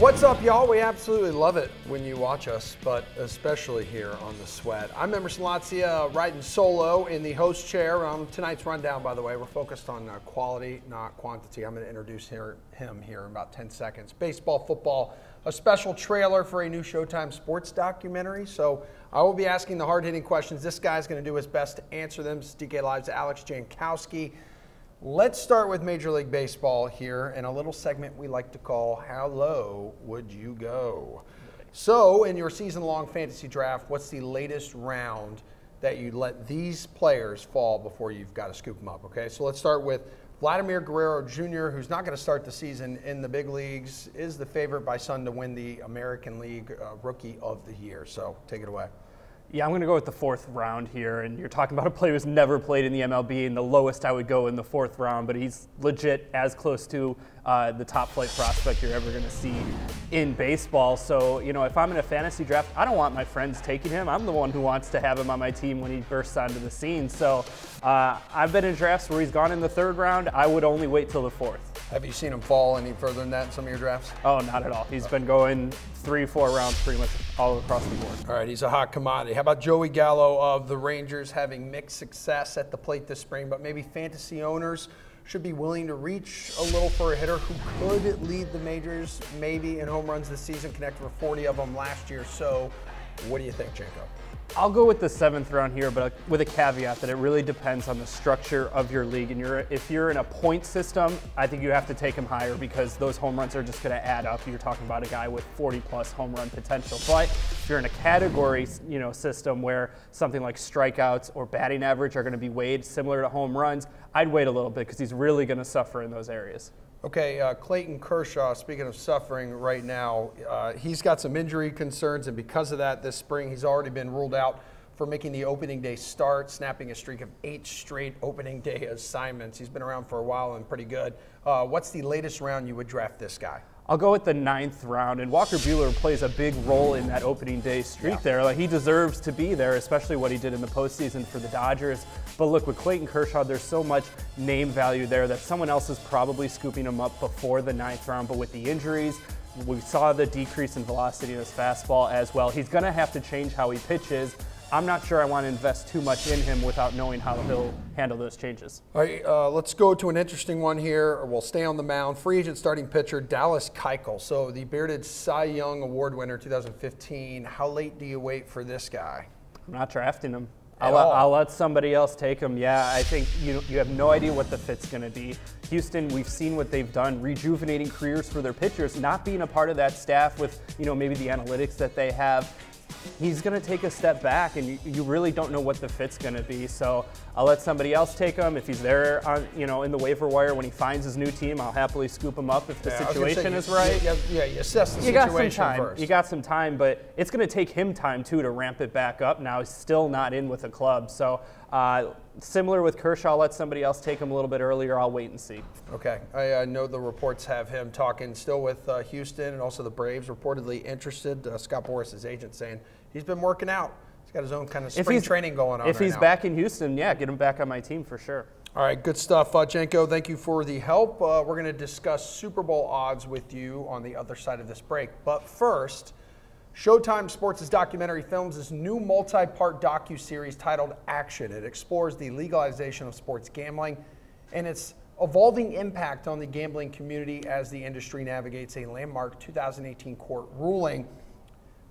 What's up, y'all? We absolutely love it when you watch us, but especially here on The Sweat. I'm Emerson Lotzia, riding solo in the host chair. Tonight's rundown, by the way, we're focused on quality, not quantity. I'm going to introduce him here in about 10 seconds. Baseball, football, a special trailer for a new Showtime sports documentary. So I will be asking the hard-hitting questions. This guy's going to do his best to answer them. DK Live's Alex Jankowski. Let's start with Major League Baseball here in a little segment we like to call How Low Would You Go? So in your season-long fantasy draft, what's the latest round that you let these players fall before you've got to scoop them up, okay? So let's start with Vladimir Guerrero Jr., who's not going to start the season in the big leagues, is the favorite by some to win the American League Rookie of the Year. So take it away. Yeah, I'm going to go with the fourth round here, and you're talking about a player who's never played in the MLB, and the lowest I would go in the fourth round, but he's legit as close to the top flight prospect you're ever going to see in baseball. So, you know, if I'm in a fantasy draft, I don't want my friends taking him. I'm the one who wants to have him on my team when he bursts onto the scene. So I've been in drafts where he's gone in the third round. I would only wait till the fourth. Have you seen him fall any further than that in some of your drafts? Oh, not at all. He's been going 3-4 rounds pretty much all across the board. All right, he's a hot commodity. How about Joey Gallo of the Rangers having mixed success at the plate this spring, but maybe fantasy owners should be willing to reach a little for a hitter who could lead the majors maybe in home runs this season, connected for 40 of them last year. So what do you think, Janko? I'll go with the seventh round here, but with a caveat that it really depends on the structure of your league. And if you're in a point system, I think you have to take him higher because those home runs are just going to add up. You're talking about a guy with 40-plus home run potential. But if you're in a category, system where something like strikeouts or batting average are going to be weighed similar to home runs, I'd wait a little bit because he's really going to suffer in those areas. Okay, Clayton Kershaw, speaking of suffering right now, he's got some injury concerns, and because of that this spring he's already been ruled out for making the opening day start, snapping a streak of 8 straight opening day assignments. He's been around for a while and pretty good. What's the latest round you would draft this guy? I'll go with the 9th round, and Walker Buehler plays a big role in that opening day streak there. Like, he deserves to be there, especially what he did in the postseason for the Dodgers. But look, with Clayton Kershaw, there's so much name value there that someone else is probably scooping him up before the 9th round. But with the injuries, we saw the decrease in velocity in his fastball as well. He's going to have to change how he pitches. I'm not sure I want to invest too much in him without knowing how he'll handle those changes. All right, let's go to an interesting one here. We'll stay on the mound. Free agent starting pitcher Dallas Keuchel. So the bearded Cy Young Award winner 2015. How late do you wait for this guy? I'm not drafting him. I'll let somebody else take him. Yeah, I think you have no idea what the fit's going to be. Houston, we've seen what they've done, rejuvenating careers for their pitchers, not being a part of that staff with maybe the analytics that they have. He's going to take a step back, and you really don't know what the fit's going to be. So I'll let somebody else take him. If he's there on, in the waiver wire when he finds his new team, I'll happily scoop him up if the situation is right. Yeah, you assess the situation first. You got some time, but it's going to take him time too to ramp it back up. Now he's still not in with a club, so similar with Kershaw, I'll let somebody else take him a little bit earlier. I'll wait and see. Okay, I know the reports have him talking still with Houston and also the Braves, reportedly interested. Scott Boras, his agent, saying he's been working out. He's got his own kind of spring training going on. If he's back in Houston, yeah, get him back on my team for sure. All right, good stuff. Janko, thank you for the help. We're going to discuss Super Bowl odds with you on the other side of this break. But first, Showtime Sports' documentary films this new multi-part docu-series titled Action. It explores the legalization of sports gambling and its evolving impact on the gambling community as the industry navigates a landmark 2018 court ruling,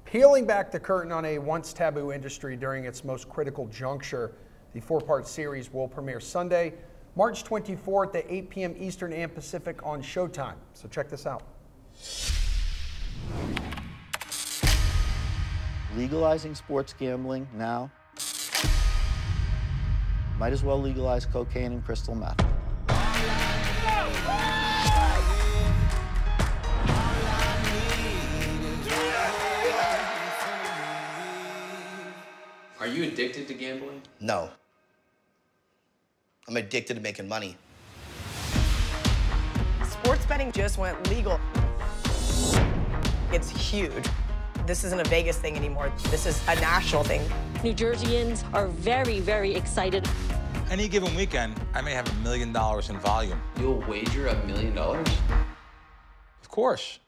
peeling back the curtain on a once taboo industry during its most critical juncture. The 4-part series will premiere Sunday, March 24th at 8 p.m. Eastern and Pacific on Showtime. So check this out. Legalizing sports gambling now, might as well legalize cocaine and crystal meth. Are you addicted to gambling? No. I'm addicted to making money. Sports betting just went legal. It's huge. This isn't a Vegas thing anymore. This is a national thing. New Jerseyans are very, very excited. Any given weekend, I may have $1 million in volume. You'll wager $1 million? Of course.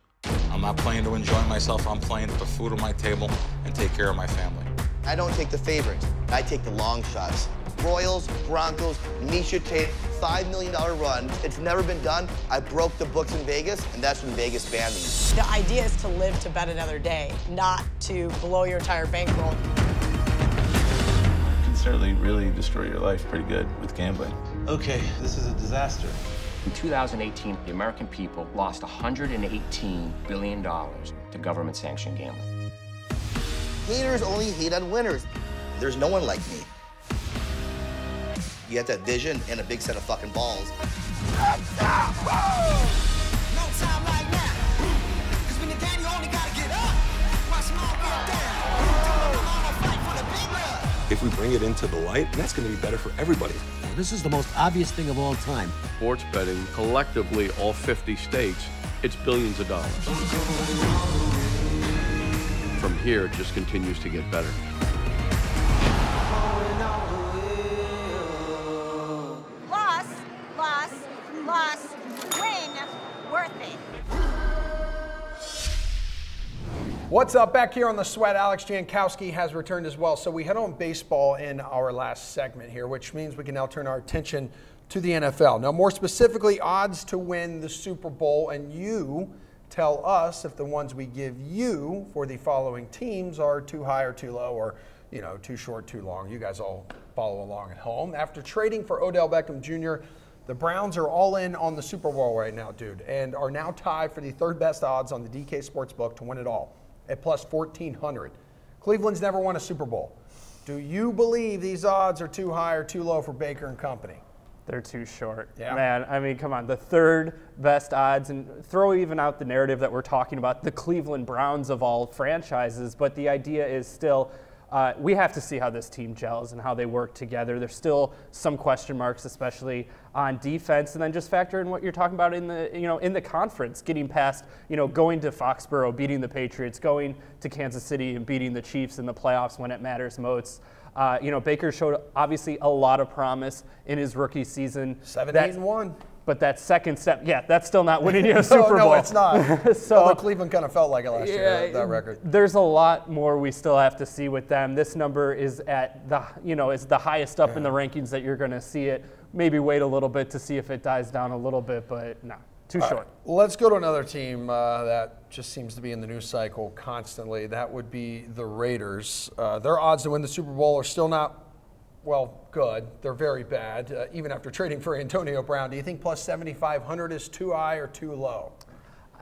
I'm not playing to enjoy myself. I'm playing to put food on my table and take care of my family. I don't take the favorites. I take the long shots. Royals, Broncos, Misha Tate, $5 million run. It's never been done. I broke the books in Vegas, and that's when Vegas banned me. The idea is to live to bet another day, not to blow your entire bankroll. You can certainly really destroy your life pretty good with gambling. Okay, this is a disaster. In 2018, the American people lost $118 billion to government-sanctioned gambling. Haters only hate on winners. There's no one like me. You have that vision and a big set of fucking balls. If we bring it into the light, that's going to be better for everybody. This is the most obvious thing of all time. Sports betting, collectively, all 50 states, it's billions of dollars. From here, it just continues to get better. Loss, win, worth it. What's up? Back here on the Sweat, Alex Jankowski has returned as well. So we hit on baseball in our last segment here, which means we can now turn our attention to the NFL. Now, more specifically, odds to win the Super Bowl, and you tell us if the ones we give you for the following teams are too high or too low, or too short, too long. You guys all follow along at home. After trading for Odell Beckham Jr., the Browns are all in on the Super Bowl right now, dude, and are now tied for the third best odds on the DK Sportsbook to win it all at plus 1,400. Cleveland's never won a Super Bowl. Do you believe these odds are too high or too low for Baker and company? They're too short. Yeah. Man, I mean, come on. The third best odds, and throw even out the narrative that we're talking about, the Cleveland Browns of all franchises, but the idea is still we have to see how this team gels and how they work together. There's still some question marks, especially on defense, and then just factor in what you're talking about in the in the conference, getting past going to Foxborough, beating the Patriots, going to Kansas City and beating the Chiefs in the playoffs when it matters most. Baker showed obviously a lot of promise in his rookie season. 7-8-1. But that second step, that's still not winning you a Super Bowl. No, it's not. So although Cleveland kind of felt like it last year, that record. There's a lot more we still have to see with them. This number is at the, is the highest up in the rankings that you're going to see it. Maybe wait a little bit to see if it dies down a little bit, but no, too short. Right, let's go to another team that just seems to be in the news cycle constantly. That would be the Raiders. Their odds to win the Super Bowl are still not, good. They're very bad, even after trading for Antonio Brown. Do you think plus 7,500 is too high or too low?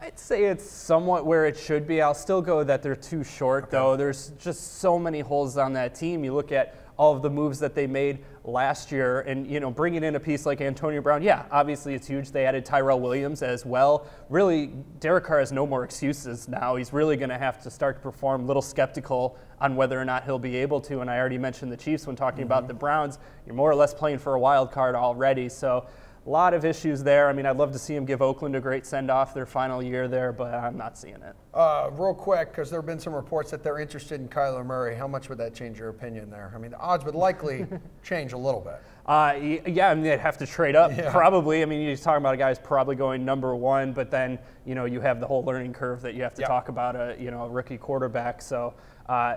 I'd say it's somewhat where it should be. I'll still go that they're too short, though. There's just so many holes on that team. You look at all of the moves that they made last year, and bringing in a piece like Antonio Brown, obviously it's huge. They added Tyrell Williams as well. Really, Derek Carr has no more excuses now. He's really going to have to start to perform. A little skeptical on whether or not he'll be able to. And I already mentioned the Chiefs when talking about the Browns. You're more or less playing for a wild card already. So a lot of issues there. I mean, I'd love to see him give Oakland a great send-off their final year there, but I'm not seeing it. Real quick, because there have been some reports that they're interested in Kyler Murray. How much would that change your opinion there? I mean, the odds would likely change a little bit. I mean, they'd have to trade up, probably. I mean, you're talking about a guy who's probably going number one, but then, you have the whole learning curve that you have to talk about, a rookie quarterback. So,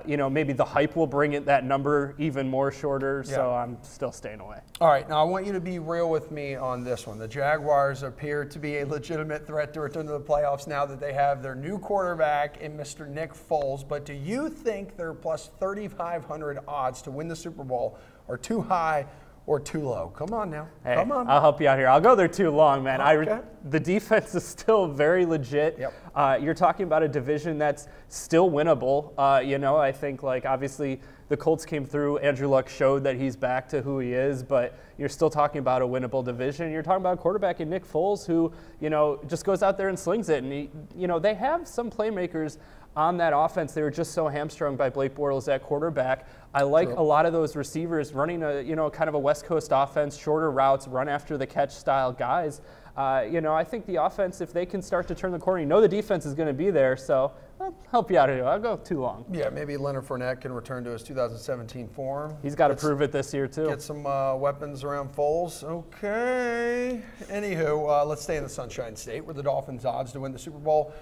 maybe the hype will bring it that number even more shorter, so I'm still staying away. All right, now I want you to be real with me on this one. The Jaguars appear to be a legitimate threat to return to the playoffs now that they have their new quarterback in Mr. Nick Foles, but do you think their plus 3,500 odds to win the Super Bowl are too high or too low? Come on now. Hey, come on. I'll help you out here. I'll go there too long, man. Okay. The defense is still very legit. Yep. You're talking about a division that's still winnable. I think, obviously the Colts came through. Andrew Luck showed that he's back to who he is, but you're still talking about a winnable division. You're talking about a quarterback in Nick Foles who, just goes out there and slings it. And, they have some playmakers on that offense. They were just so hamstrung by Blake Bortles at quarterback. I like a lot of those receivers running a, kind of a West Coast offense, shorter routes, run after the catch style guys. I think the offense, if they can start to turn the corner, the defense is going to be there. So I'll help you out here. I'll go too long. Yeah, maybe Leonard Fournette can return to his 2017 form. He's got to prove it this year too. Get some weapons around Foles. Okay. Anywho, let's stay in the Sunshine State where the Dolphins' odds to win the Super Bowl.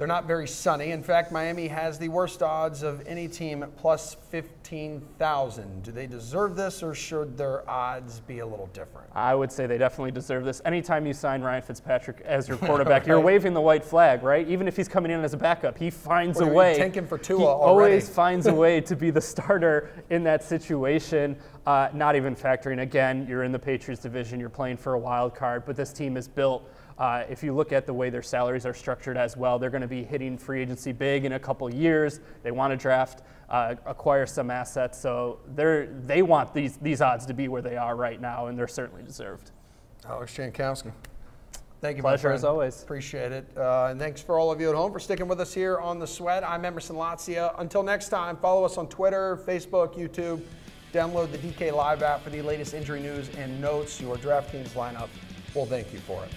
They're not very sunny. In fact, Miami has the worst odds of any team at plus 15,000. Do they deserve this, or should their odds be a little different? I would say they definitely deserve this. Anytime you sign Ryan Fitzpatrick as your quarterback, you're waving the white flag, right? Even if he's coming in as a backup, he finds a way. Tanking for Tua he already. Always finds a way to be the starter in that situation. Not even factoring, again, you're in the Patriots division, you're playing for a wild card, but this team is built. If you look at the way their salaries are structured as well, they're going to be hitting free agency big in a couple years. They want to draft, acquire some assets, so they want these odds to be where they are right now, and they're certainly deserved. Alex Jankowski, thank you, Pleasure my friend. as always. Appreciate it. And thanks for all of you at home for sticking with us here on The Sweat. I'm Emerson Lotzia. Until next time, follow us on Twitter, Facebook, YouTube. Download the DK Live app for the latest injury news and notes. Your DraftKings lineup will thank you for it.